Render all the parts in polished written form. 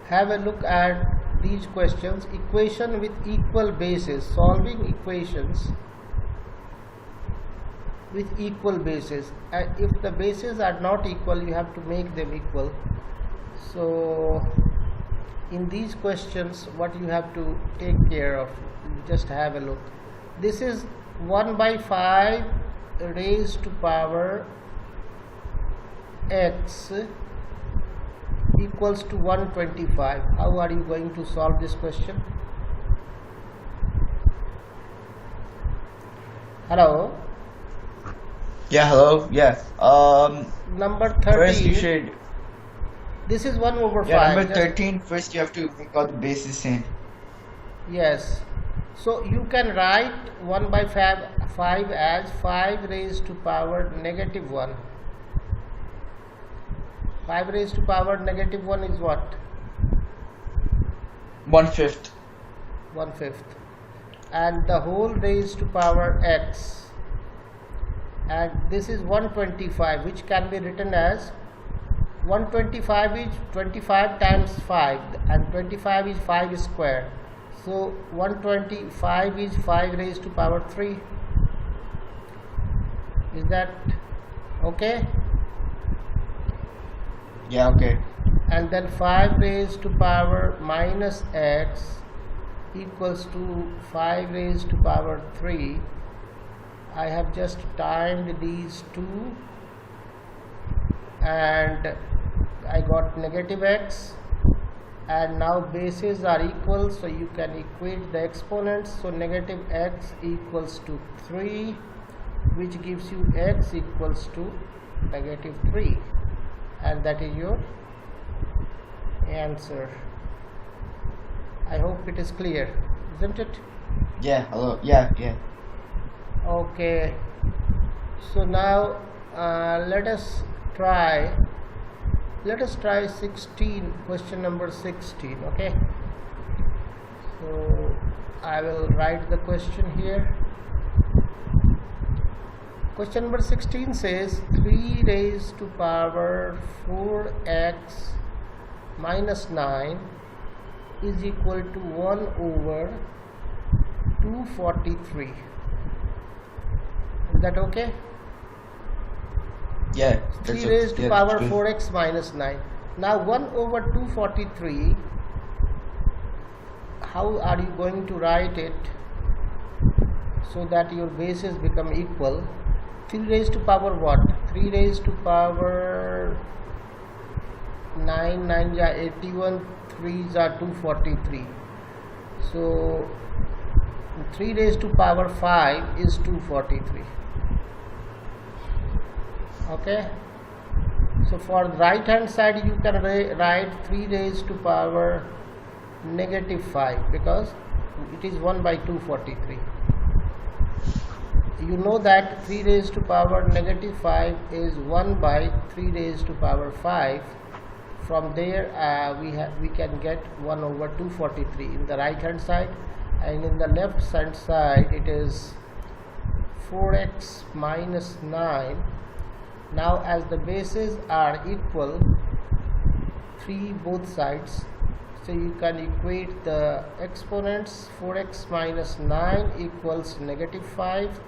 Have a look at these questions. Equation with equal bases, solving equations with equal bases. If the bases are not equal, you have to make them equal. So in these questions, what you have to take care of, just have a look. This is 1 by 5 raised to power x equals to 125. How are you going to solve this question? Hello? Yeah, hello. Yeah. Number 13. First you should. This is 1 over 5. Yeah, number 13. First you have to make all the bases same. Yes. So you can write 1 by 5 as 5 raised to power negative 1. 5 raised to power negative 1 is what? 1/5. 1/5. And the whole raised to power x. And this is 125, which can be written as 125 is 25 times 5, and 25 is 5 square. So 125 is 5 raised to power 3. Is that okay? Yeah, okay. And then 5 raised to power minus x equals to 5 raised to power 3. I have just timed these two and I got negative x, and now bases are equal, so you can equate the exponents. So negative x equals to 3, which gives you x equals to negative 3, and that is your answer. I hope it is clear, isn't it? Yeah, hello. Yeah. Okay, so now let us try 16, question number 16. Okay, so I will write the question here. Question number 16 says 3 raised to power 4x minus 9 is equal to 1 over 243. Is that okay? Yeah. 3 raised to power 4x minus 9. Now 1 over 243, how are you going to write it so that your bases become equal? 3 raised to power what? 3 raised to power 9, 9 ja 81, 3 ja 243. So 3 raised to power 5 is 243. Okay, so for the right hand side you can write 3 raised to power negative 5, because it is 1 by 243. You know that 3 raised to power negative 5 is 1 by 3 raised to power 5. From there we can get 1 over 243 in the right hand side, and in the left hand side it is 4x minus 9. Now as the bases are equal, 3 both sides, so you can equate the exponents. 4x minus 9 equals negative 5,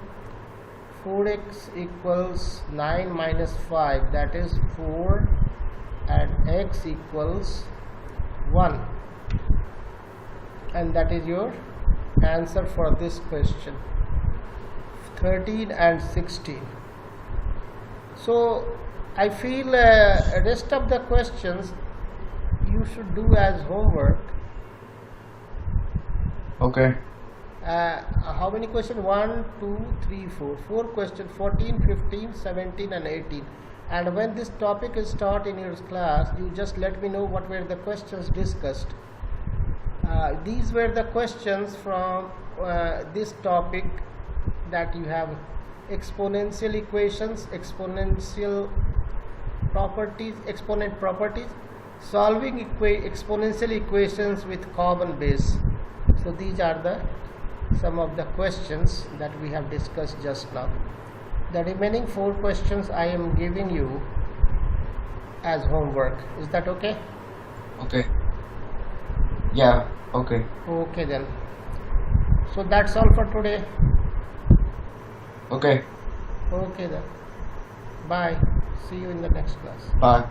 4x equals 9 minus 5, that is 4, and x equals 1, and that is your answer for this question 13 and 16. So I feel rest of the questions you should do as homework. Okay. How many questions? 1, 2, 3, 4 questions, 14, 15, 17 and 18. And when this topic is taught in your class, you just let me know what were the questions discussed. These were the questions from this topic, that you have exponential equations, exponential properties, exponent properties, solving exponential equations with common base. So these are the some of the questions that we have discussed just now. The remaining 4 questions I am giving you as homework. Is that okay? Okay. Yeah, okay. Okay then. So that's all for today. Okay. Okay then. Bye. See you in the next class. Bye.